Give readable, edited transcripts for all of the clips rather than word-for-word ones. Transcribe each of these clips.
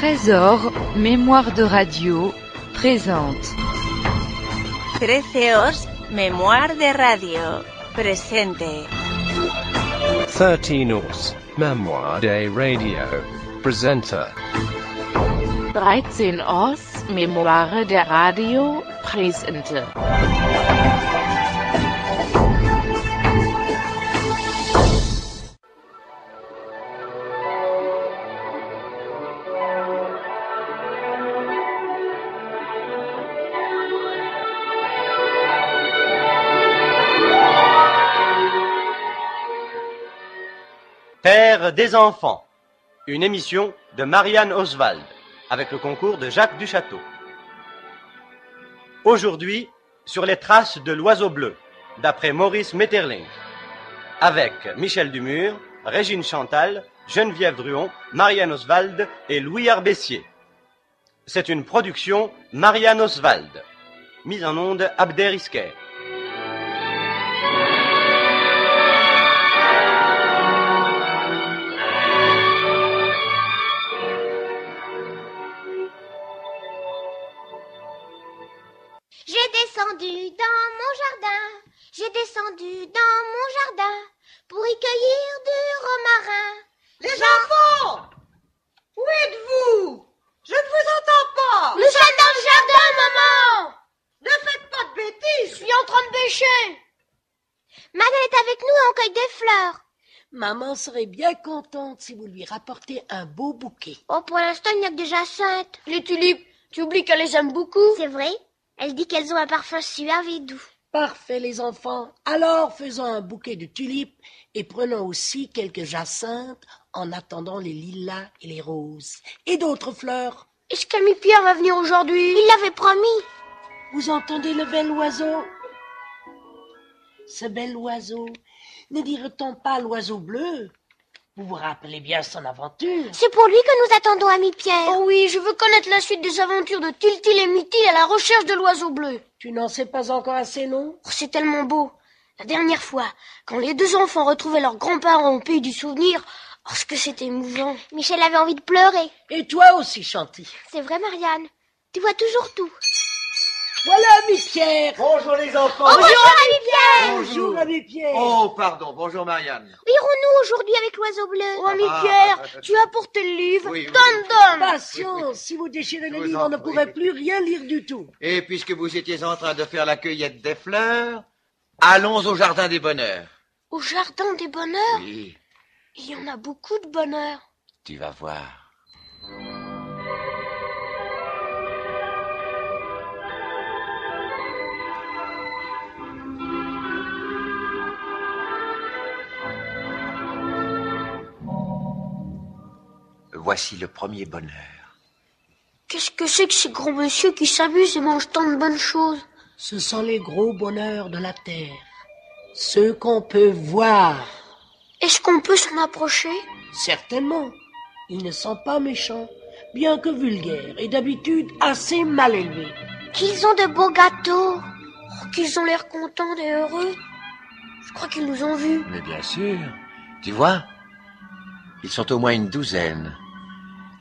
Trésor, mémoire de radio, présente. 13 mémoire de radio, presente. 13 mémoire de radio, presenta. 13 mémoire de radio, presente. Père des enfants, une émission de Marianne Oswald, avec le concours de Jacques Duchâteau. Aujourd'hui, sur les traces de l'oiseau bleu, d'après Maurice Maeterlinck, avec Michel Dumur, Régine Chantal, Geneviève Druon, Marianne Oswald et Louis Arbessier. C'est une production Marianne Oswald. Mise en onde Abder Isker. J'ai descendu dans mon jardin pour y cueillir du romarin. Les enfants, où êtes-vous? Je ne vous entends pas. Nous sommes dans le jardin, maman. Ne faites pas de bêtises. Je suis en train de bêcher. Madeleine est avec nous et on cueille des fleurs. Maman serait bien contente si vous lui rapportez un beau bouquet. Oh, pour l'instant, il n'y a que des jacinthes. Les tulipes, tu oublies qu'elle les aime beaucoup. C'est vrai. Elle dit qu'elles ont un parfum suave et doux. Parfait, les enfants. Alors, faisons un bouquet de tulipes et prenons aussi quelques jacinthes en attendant les lilas et les roses. Et d'autres fleurs. Est-ce qu'Ami Pierre va venir aujourd'hui? Il l'avait promis. Vous entendez le bel oiseau? Ce bel oiseau, ne dirait-on pas l'oiseau bleu? Vous vous rappelez bien son aventure? C'est pour lui que nous attendons, Ami Pierre. Oh oui, je veux connaître la suite des aventures de Tiltil et Mytil à la recherche de l'oiseau bleu. Tu n'en sais pas encore assez, non? Oh, c'est tellement beau. La dernière fois, quand les deux enfants retrouvaient leurs grands-parents au pays du souvenir, oh, ce que c'était émouvant. Michel avait envie de pleurer. Et toi aussi, Chanty. C'est vrai, Marianne. Tu vois toujours tout. Voilà, Ami Pierre. Bonjour les enfants. Oh, bonjour, Ami Pierre. Bonjour, Ami Pierre. Oh, pardon, bonjour Marianne. Irons-nous aujourd'hui avec l'oiseau bleu? Oh, Ami Pierre, tu as apporté le livre. Oui, oui. Donne. Patience, si vous déchirez le livre, on ne pourrait plus rien lire du tout. Et puisque vous étiez en train de faire la cueillette des fleurs, allons au jardin des bonheurs. Au jardin des bonheurs? Oui, Il y en a beaucoup de bonheur. tu vas voir. Voici le premier bonheur. Qu'est-ce que c'est que ces gros messieurs qui s'amusent et mangent tant de bonnes choses? Ce sont les gros bonheurs de la terre, ceux qu'on peut voir. Est-ce qu'on peut s'en approcher? Certainement, ils ne sont pas méchants, bien que vulgaires et d'habitude assez mal élevés. Qu'ils ont de beaux gâteaux. Oh, qu'ils ont l'air contents et heureux. Je crois qu'ils nous ont vus. Mais bien sûr, tu vois, ils sont au moins une douzaine.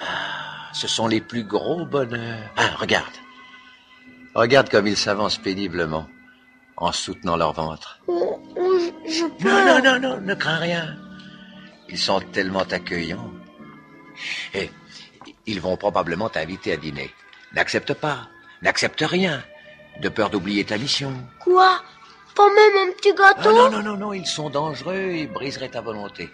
Ah, ce sont les plus gros bonheurs. Ah, regarde. Regarde comme ils s'avancent péniblement, en soutenant leur ventre. Oh, je peux... Non, ne crains rien. Ils sont tellement accueillants. Et ils vont probablement t'inviter à dîner. N'accepte pas, n'accepte rien, de peur d'oublier ta mission. Quoi? Pas même un petit gâteau? Non, ils sont dangereux et briseraient ta volonté.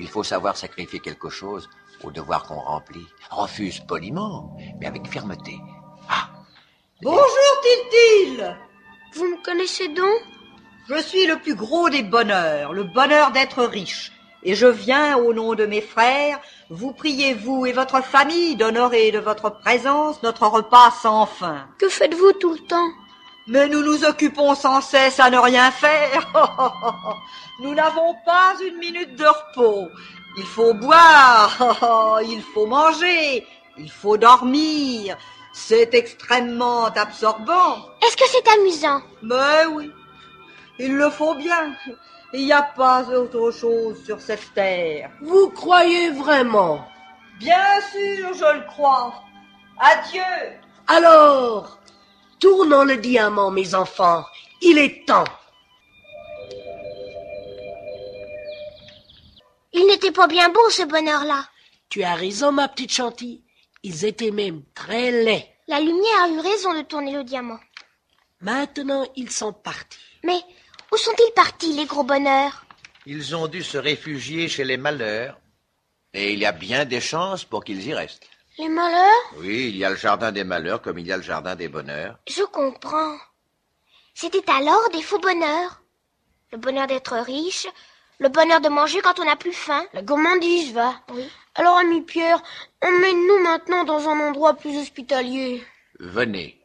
Il faut savoir sacrifier quelque chose au devoir qu'on remplit. Refuse poliment, mais avec fermeté. Ah! Bonjour, Tiltil. Vous me connaissez donc? Je suis le plus gros des bonheurs, le bonheur d'être riche. Et je viens, au nom de mes frères, vous prier, vous et votre famille, d'honorer de votre présence notre repas sans fin. Que faites-vous tout le temps? Mais nous nous occupons sans cesse à ne rien faire. Nous n'avons pas une minute de repos. Il faut boire, il faut manger, il faut dormir. C'est extrêmement absorbant. Est-ce que c'est amusant? Mais oui, il le faut bien. Il n'y a pas autre chose sur cette terre. Vous croyez vraiment? Bien sûr, je le crois. Adieu. Alors, tournons le diamant, mes enfants. Il est temps. Il n'était pas bien beau, ce bonheur-là. Tu as raison, ma petite Chanty. Ils étaient même très laids. La lumière a eu raison de tourner le diamant. Maintenant, ils sont partis. Mais où sont-ils partis, les gros bonheurs? Ils ont dû se réfugier chez les malheurs. Et il y a bien des chances pour qu'ils y restent. Les malheurs? Oui, il y a le jardin des malheurs comme il y a le jardin des bonheurs. Je comprends. C'était alors des faux bonheurs. Le bonheur d'être riche, le bonheur de manger quand on n'a plus faim. La gourmandise, va. Oui. Alors, ami Pierre, emmène-nous maintenant dans un endroit plus hospitalier. Venez.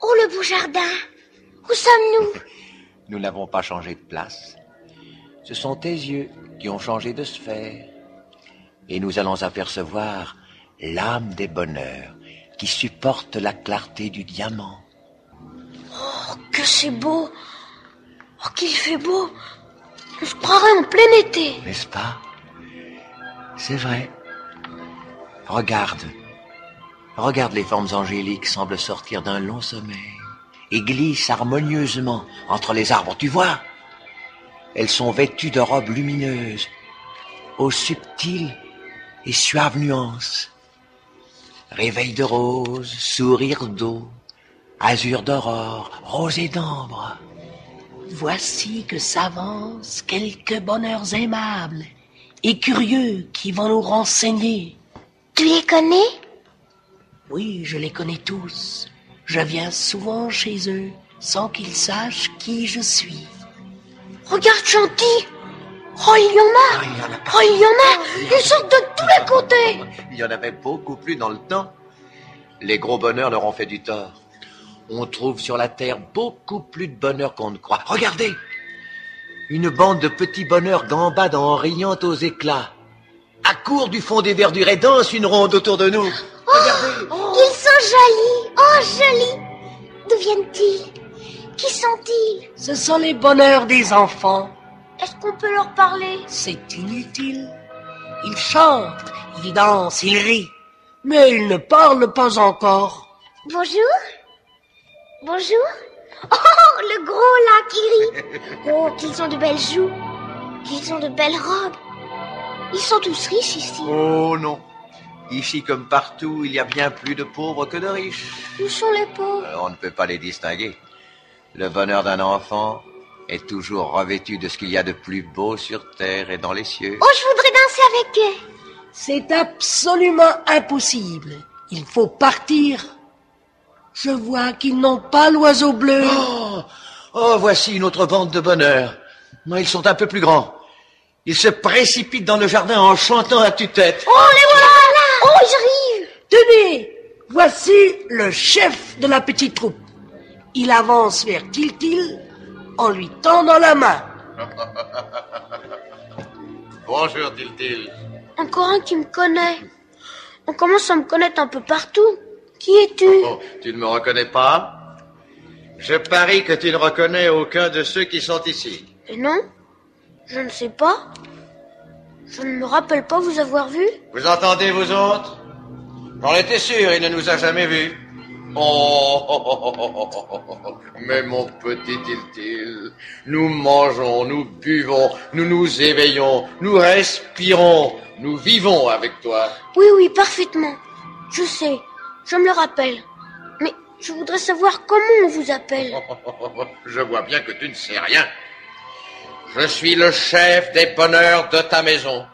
Oh, le beau jardin! Où sommes-nous? Nous n'avons pas changé de place. Ce sont tes yeux qui ont changé de sphère. Et nous allons apercevoir l'âme des bonheurs qui supporte la clarté du diamant. Oh, que c'est beau! Oh, qu'il fait beau! On se croirait en plein été. N'est-ce pas? C'est vrai. Regarde. Regarde, les formes angéliques semblent sortir d'un long sommeil et glissent harmonieusement entre les arbres. Tu vois? Elles sont vêtues de robes lumineuses, aux subtiles et suaves nuances. Réveil de rose, sourire d'eau, azur d'aurore, rosée d'ambre. Voici que s'avancent quelques bonheurs aimables et curieux qui vont nous renseigner. Tu les connais? Oui, je les connais tous. Je viens souvent chez eux sans qu'ils sachent qui je suis. Regarde, Chanty! Oh, il y en a! Oh, il y en a! Ils sortent de tous les côtés! Il y en avait beaucoup plus dans le temps. Les gros bonheurs leur ont fait du tort. On trouve sur la terre beaucoup plus de bonheur qu'on ne croit. Regardez! Une bande de petits bonheurs gambadent en riant aux éclats. Accourent du fond des verdures et dansent une ronde autour de nous. Regardez! Ils sont jolis! Oh, jolis! D'où viennent-ils? Qui sont-ils? Ce sont les bonheurs des enfants. Est-ce qu'on peut leur parler? C'est inutile. Ils chantent, ils dansent, ils rient. Mais ils ne parlent pas encore. Bonjour? Bonjour? Oh, le gros là qui rit! Oh, qu'ils ont de belles joues! Qu'ils ont de belles robes! Ils sont tous riches ici. Oh non! Ici comme partout, il y a bien plus de pauvres que de riches. Où sont les pauvres? On ne peut pas les distinguer. Le bonheur d'un enfant est toujours revêtu de ce qu'il y a de plus beau sur terre et dans les cieux. Oh, je voudrais danser avec eux. C'est absolument impossible. Il faut partir. Je vois qu'ils n'ont pas l'oiseau bleu. Oh, voici une autre bande de bonheur. Non, ils sont un peu plus grands. Ils se précipitent dans le jardin en chantant à tue-tête. Oh, les voilà! Oh, j'arrive! Tenez, voici le chef de la petite troupe. Il avance vers Tiltil en lui tendant la main. Bonjour, Tiltil. Encore un qui me connaît. On commence à me connaître un peu partout. Qui es-tu? Oh, tu ne me reconnais pas? Je parie que tu ne reconnais aucun de ceux qui sont ici. Et non, je ne sais pas. Je ne me rappelle pas vous avoir vu. Vous entendez, vous autres? J'en étais sûr, il ne nous a jamais vus. Mais mon petit Tiltil, nous mangeons, nous buvons, nous nous éveillons, nous respirons, nous vivons avec toi. Oui, parfaitement. Je sais, je me le rappelle. Mais je voudrais savoir comment on vous appelle. Je vois bien que tu ne sais rien. Je suis le chef des bonheurs de ta maison.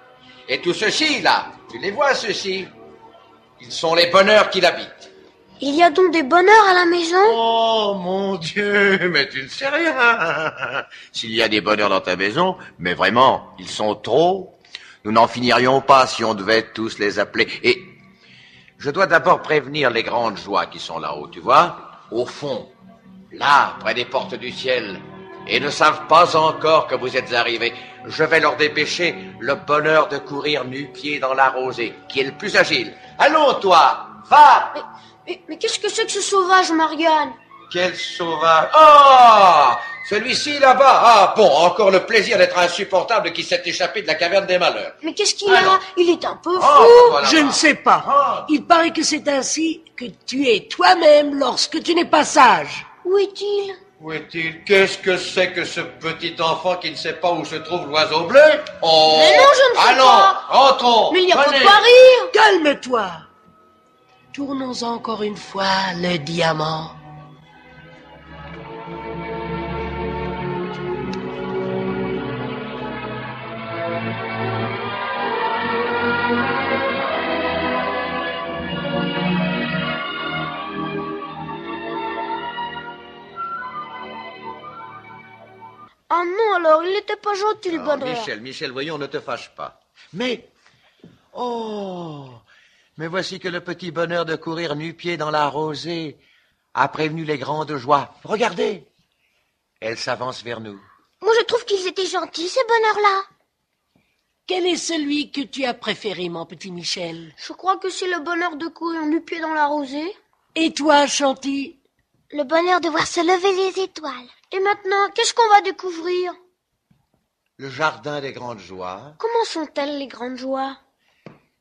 Et tout ceci, là, tu les vois, ceux-ci? Ils sont les bonheurs qui l'habitent. Il y a donc des bonheurs à la maison? Oh, mon Dieu, mais tu ne sais rien. S'il y a des bonheurs dans ta maison, mais vraiment, ils sont trop. Nous n'en finirions pas si on devait tous les appeler. Et je dois d'abord prévenir les grandes joies qui sont là-haut, tu vois? Au fond, là, près des portes du ciel, et ne savent pas encore que vous êtes arrivés. Je vais leur dépêcher le bonheur de courir nu-pieds dans la rosée, qui est le plus agile. Allons, toi, va! Mais qu'est-ce que c'est que ce sauvage, Marianne? Quel sauvage! Oh! Celui-ci là-bas! Ah bon, encore le plaisir d'être insupportable qui s'est échappé de la caverne des malheurs. Mais qu'est-ce qu'il a? Il est un peu fou. Voilà. Je ne sais pas. Il paraît que c'est ainsi que tu es toi-même lorsque tu n'es pas sage. Où est-il? Où est-il? Qu'est-ce que c'est que ce petit enfant qui ne sait pas où se trouve l'oiseau bleu? Oh! Mais non, je ne sais Allons, pas. rentrons! Mais il n'y a pas Venez. de pas rire. Calme-toi. Tournons encore une fois le diamant. Ah non, alors, il n'était pas gentil, le Ah, bonheur. Michel, voyons, ne te fâche pas. Mais, oh, mais voici que le petit bonheur de courir nu-pied dans la rosée a prévenu les grandes joies. Regardez, elle s'avance vers nous. Moi, je trouve qu'ils étaient gentils, ces bonheurs-là. Quel est celui que tu as préféré, mon petit Michel? Je crois que c'est le bonheur de courir nu-pied dans la rosée. Et toi, Chanty? Le bonheur de voir se lever les étoiles. Et maintenant, qu'est-ce qu'on va découvrir? Le jardin des grandes joies. Comment sont-elles, les grandes joies?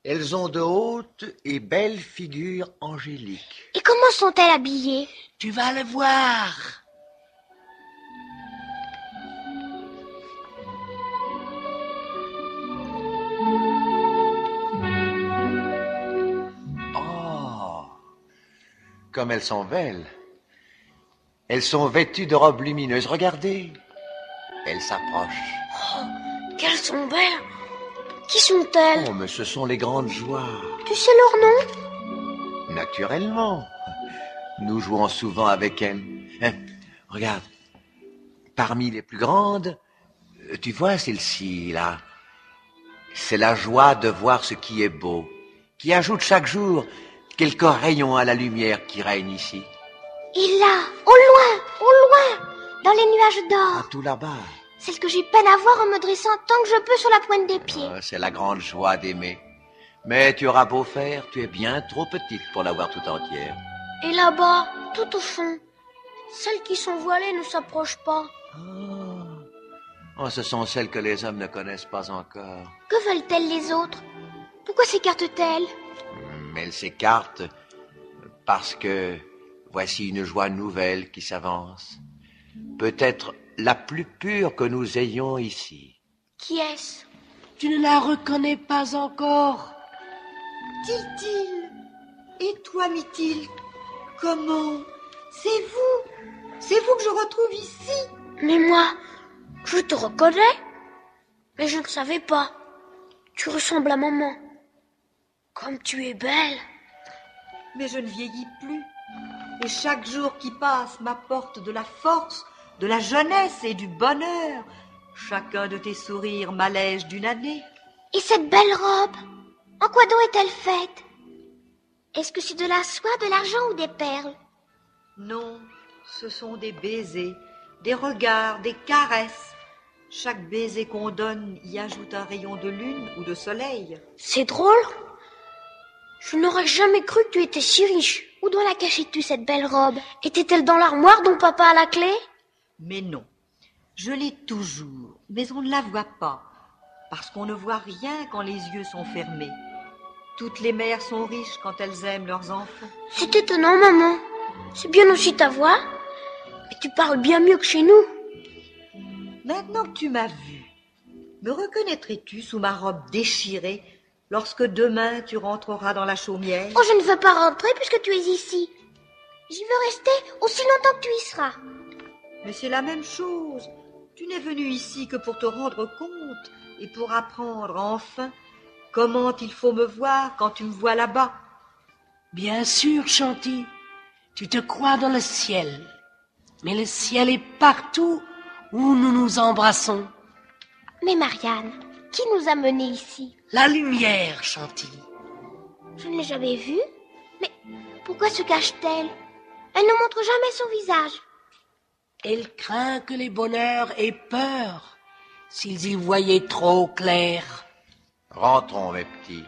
Elles ont de hautes et belles figures angéliques. Et comment sont-elles habillées? Tu vas le voir. Oh, comme elles sont belles. Elles sont vêtues de robes lumineuses. Regardez, elles s'approchent. Oh, qu'elles sont belles. Qui sont-elles? Oh, mais ce sont les grandes joies. Tu sais leur nom? Naturellement. Nous jouons souvent avec elles. Hein, regarde. Parmi les plus grandes, tu vois celle-ci, là. C'est la joie de voir ce qui est beau, qui ajoute chaque jour quelques rayons à la lumière qui règne ici. Et là, au loin, dans les nuages Ah, d'or. tout là-bas. Celle que j'ai peine à voir en me dressant tant que je peux sur la pointe des pieds. Ah, c'est la grande joie d'aimer. Mais tu auras beau faire, tu es bien trop petite pour la voir tout entière. Et là-bas, tout au fond, celles qui sont voilées ne s'approchent pas. Oh, ce sont celles que les hommes ne connaissent pas encore. Que veulent-elles les autres? Pourquoi s'écartent-elles? Elles s'écartent parce que voici une joie nouvelle qui s'avance. Peut-être la plus pure que nous ayons ici. Qui est-ce? Tu ne la reconnais pas encore? Tiltil. Et toi, Mithilde? Comment? C'est vous que je retrouve ici. Mais moi, je te reconnais. Mais je ne savais pas. Tu ressembles à maman. Comme tu es belle. Mais je ne vieillis plus. Et chaque jour qui passe m'apporte de la force, de la jeunesse et du bonheur. Chacun de tes sourires m'allège d'une année. Et cette belle robe, en quoi donc est-elle faite? Est-ce que c'est de la soie, de l'argent ou des perles? Non, ce sont des baisers, des regards, des caresses. Chaque baiser qu'on donne y ajoute un rayon de lune ou de soleil. C'est drôle. Je n'aurais jamais cru que tu étais si riche. Où donc la cachais-tu, cette belle robe? Était-elle dans l'armoire dont papa a la clé? Mais non, je l'ai toujours, mais on ne la voit pas, parce qu'on ne voit rien quand les yeux sont fermés. Toutes les mères sont riches quand elles aiment leurs enfants. C'est étonnant, maman. C'est bien aussi ta voix. Mais tu parles bien mieux que chez nous. Maintenant que tu m'as vu, me reconnaîtrais-tu sous ma robe déchirée lorsque demain tu rentreras dans la chaumière? Oh, je ne veux pas rentrer puisque tu es ici. J'y veux rester aussi longtemps que tu y seras. Mais c'est la même chose. Tu n'es venu ici que pour te rendre compte et pour apprendre enfin comment il faut me voir quand tu me vois là-bas. Bien sûr, Chanty. Tu te crois dans le ciel. Mais le ciel est partout où nous nous embrassons. Mais Marianne, qui nous a menés ici? La lumière, Chanty. Je ne l'ai jamais vue. Mais pourquoi se cache-t-elle? Elle ne montre jamais son visage. Elle craint que les bonheurs aient peur s'ils y voyaient trop clair. Rentrons, mes petits.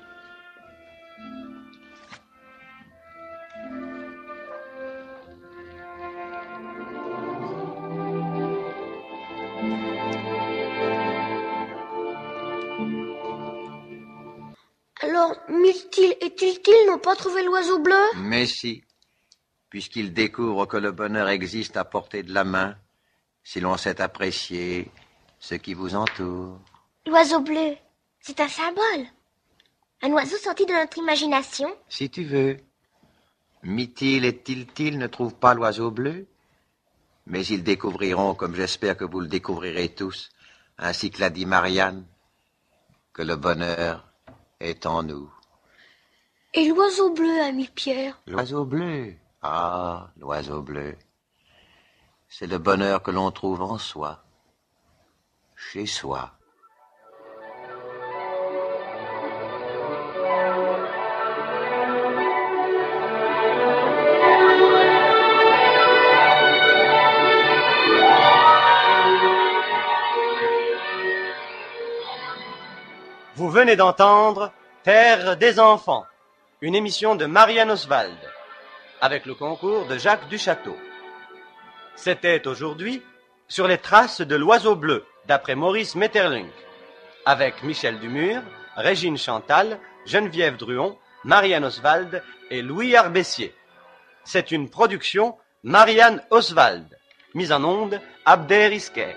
Triltil et Tiltil n'ont pas trouvé l'oiseau bleu? Mais si, puisqu'ils découvrent que le bonheur existe à portée de la main, si l'on sait apprécier ce qui vous entoure. L'oiseau bleu, c'est un symbole. Un oiseau sorti de notre imagination? Si tu veux. Mitil et Tiltil ne trouvent pas l'oiseau bleu, mais ils découvriront, comme j'espère que vous le découvrirez tous, ainsi que l'a dit Marianne, que le bonheur est en nous. Et l'oiseau bleu, ami Pierre? L'oiseau bleu. Ah, l'oiseau bleu. C'est le bonheur que l'on trouve en soi, chez soi. Vous venez d'entendre Terre des enfants, une émission de Marianne Oswald, avec le concours de Jacques Duchâteau. C'était aujourd'hui Sur les traces de l'oiseau bleu, d'après Maurice Maeterlinck, avec Michel Dumur, Régine Chantal, Geneviève Druon, Marianne Oswald et Louis Arbessier. C'est une production Marianne Oswald, mise en onde Abder Isker.